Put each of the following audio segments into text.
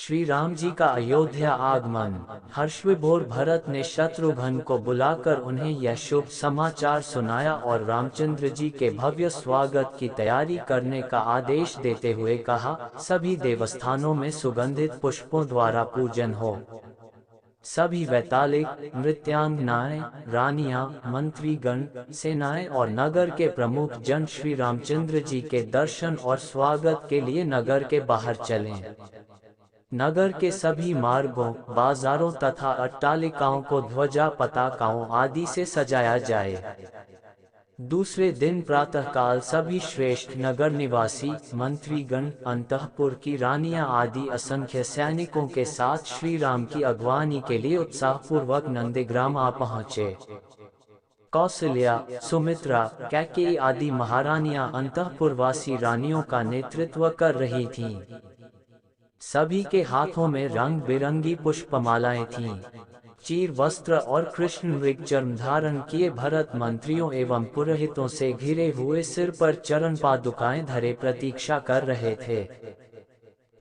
श्री राम जी का अयोध्या आगमन। हर्षविभोर भरत ने शत्रुघ्न को बुलाकर उन्हें यह शुभ समाचार सुनाया और रामचंद्र जी के भव्य स्वागत की तैयारी करने का आदेश देते हुए कहा, सभी देवस्थानों में सुगंधित पुष्पों द्वारा पूजन हो। सभी वैतालिक, नृत्यांगनाएं, रानियां, मंत्रीगण, सेनाएं और नगर के प्रमुख जन श्री रामचंद्र जी के दर्शन और स्वागत के लिए नगर के बाहर चलें। नगर के सभी मार्गों, बाजारों तथा अट्टालिकाओं को ध्वजा पताकाओं आदि से सजाया जाए। दूसरे दिन प्रातःकाल सभी श्रेष्ठ नगर निवासी, मंत्रीगण, अंतःपुर की रानियां आदि असंख्य सैनिकों के साथ श्री राम की अगवानी के लिए उत्साहपूर्वक नंदीग्राम आ पहुँचे। कौसल्या, सुमित्रा, कैकेयी आदि महारानियां अंतःपुरवासी रानियों का नेतृत्व कर रही थीं। सभी के हाथों में रंग बिरंगी पुष्पमालाएं थीं। चीर वस्त्र और कृष्ण मृग चर्म धारण किए भरत मंत्रियों एवं पुरोहितों से घिरे हुए सिर पर चरण पादुकाएं धरे प्रतीक्षा कर रहे थे।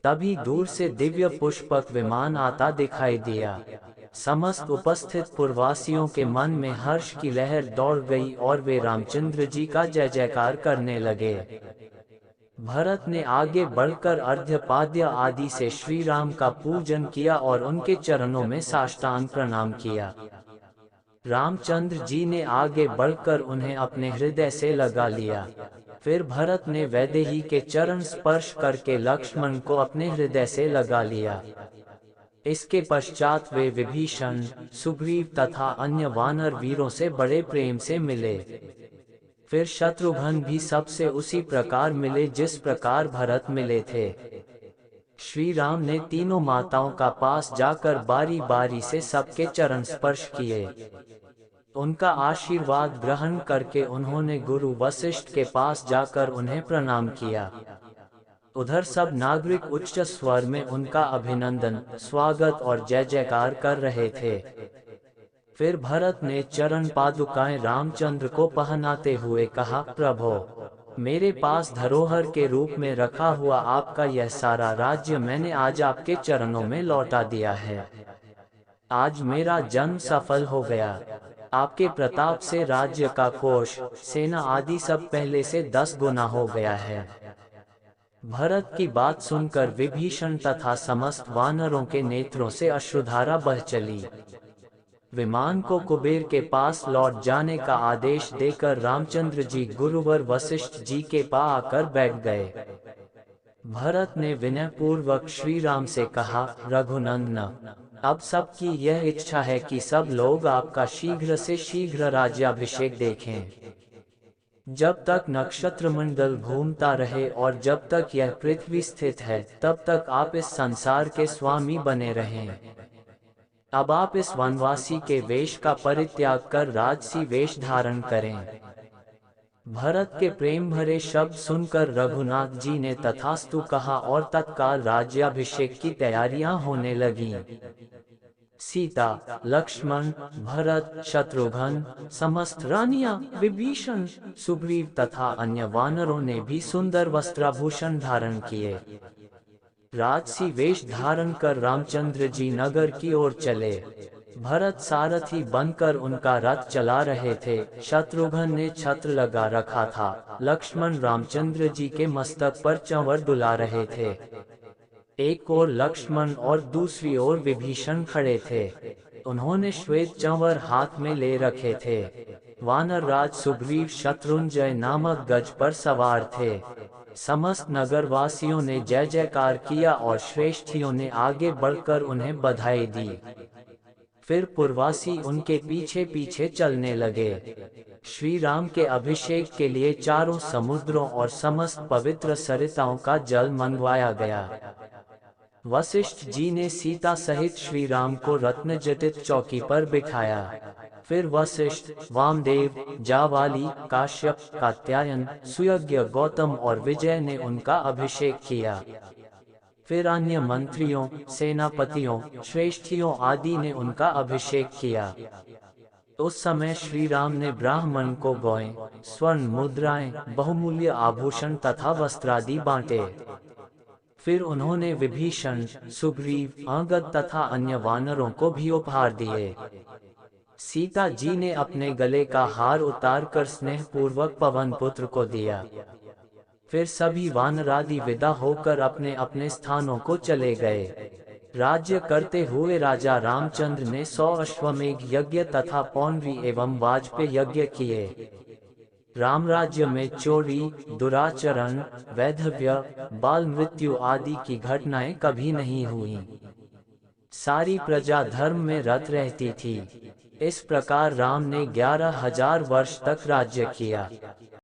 तभी दूर से दिव्य पुष्पक विमान आता दिखाई दिया। समस्त उपस्थित पुरवासियों के मन में हर्ष की लहर दौड़ गई और वे रामचंद्र जी का जय जयकार करने लगे। भरत ने आगे बढ़कर अर्घ्यपाद्य आदि से श्री राम का पूजन किया और उनके चरणों में साष्टांग प्रणाम किया। रामचंद्र जी ने आगे बढ़कर उन्हें अपने हृदय से लगा लिया। फिर भरत ने वैदेही के चरण स्पर्श करके लक्ष्मण को अपने हृदय से लगा लिया। इसके पश्चात वे विभीषण, सुग्रीव तथा अन्य वानर वीरों से बड़े प्रेम से मिले। फिर शत्रुघ्न भी सबसे उसी प्रकार मिले जिस प्रकार भरत मिले थे। श्री राम ने तीनों माताओं का पास जाकर बारी बारी से सबके चरण स्पर्श किए। उनका आशीर्वाद ग्रहण करके उन्होंने गुरु वशिष्ठ के पास जाकर उन्हें प्रणाम किया। उधर सब नागरिक उच्च स्वर में उनका अभिनंदन, स्वागत और जय जयकार कर रहे थे। फिर भरत ने चरण पादुकाएं रामचंद्र को पहनाते हुए कहा, प्रभो, मेरे पास धरोहर के रूप में रखा हुआ आपका यह सारा राज्य मैंने आज आपके चरणों में लौटा दिया है। आज मेरा जन्म सफल हो गया। आपके प्रताप से राज्य का कोष, सेना आदि सब पहले से 10 गुना हो गया है। भरत की बात सुनकर विभीषण तथा समस्त वानरों के नेत्रों से अश्रुधारा बह चली। विमान को कुबेर के पास लौट जाने का आदेश देकर रामचंद्र जी गुरुवर वशिष्ठ जी के पास आकर बैठ गए। भरत ने विनय पूर्वक श्री राम से कहा, रघुनंदन, अब सबकी यह इच्छा है कि सब लोग आपका शीघ्र से शीघ्र राज्याभिषेक देखें। जब तक नक्षत्रमंडल घूमता रहे और जब तक यह पृथ्वी स्थित है, तब तक आप इस संसार के स्वामी बने रहें। अब आप इस वनवासी के वेश का परित्याग कर राजसी वेश धारण करें। भरत के प्रेम भरे शब्द सुनकर रघुनाथ जी ने तथास्तु कहा और तत्काल राज्याभिषेक की तैयारियां होने लगीं। सीता, लक्ष्मण, भरत, शत्रुघ्न, समस्त रानियां, विभीषण, सुग्रीव तथा अन्य वानरों ने भी सुंदर वस्त्राभूषण धारण किए। राजसी वेश धारण कर रामचंद्र जी नगर की ओर चले। भरत सारथी बनकर उनका रथ चला रहे थे। शत्रुघ्न ने छत्र लगा रखा था। लक्ष्मण रामचंद्र जी के मस्तक पर चंवर डुला रहे थे। एक ओर लक्ष्मण और दूसरी ओर विभीषण खड़े थे। उन्होंने श्वेत चंवर हाथ में ले रखे थे। वानर राज सुग्रीव शत्रुंजय नामक गज पर सवार थे। समस्त नगरवासियों ने जय जयकार किया और श्रेष्ठियों ने आगे बढ़कर उन्हें बधाई दी। फिर पुरवासी उनके पीछे पीछे चलने लगे। श्री राम के अभिषेक के लिए चारों समुद्रों और समस्त पवित्र सरिताओं का जल मंगवाया गया। वशिष्ठ जी ने सीता सहित श्री राम को रत्नजटित चौकी पर बिठाया। फिर वशिष्ठ, वामदेव, जावाली, काश्यप, कात्यायन, सुयज्ञ, गौतम और विजय ने उनका अभिषेक किया। फिर अन्य मंत्रियों, सेनापतियों, श्रेष्ठियों आदि ने उनका अभिषेक किया। उस समय श्री राम ने ब्राह्मण को गौएं, स्वर्ण मुद्राएं, बहुमूल्य आभूषण तथा वस्त्रादि बांटे। फिर उन्होंने विभीषण, सुग्रीव, अंगद तथा अन्य वानरों को भी उपहार दिए। सीता जी ने अपने गले का हार उतारकर स्नेहपूर्वक पवन पुत्र को दिया। फिर सभी वानरादि विदा होकर अपने अपने स्थानों को चले गए। राज्य करते हुए राजा रामचंद्र ने 100 अश्वमेघ यज्ञ तथा पौंड्री एवं वाजपेय यज्ञ किए। राम राज्य में चोरी, दुराचरण, वैधव्य, बाल मृत्यु आदि की घटनाएं कभी नहीं हुई। सारी प्रजा धर्म में रत रहती थी। इस प्रकार राम ने 11,000 वर्ष तक राज्य किया।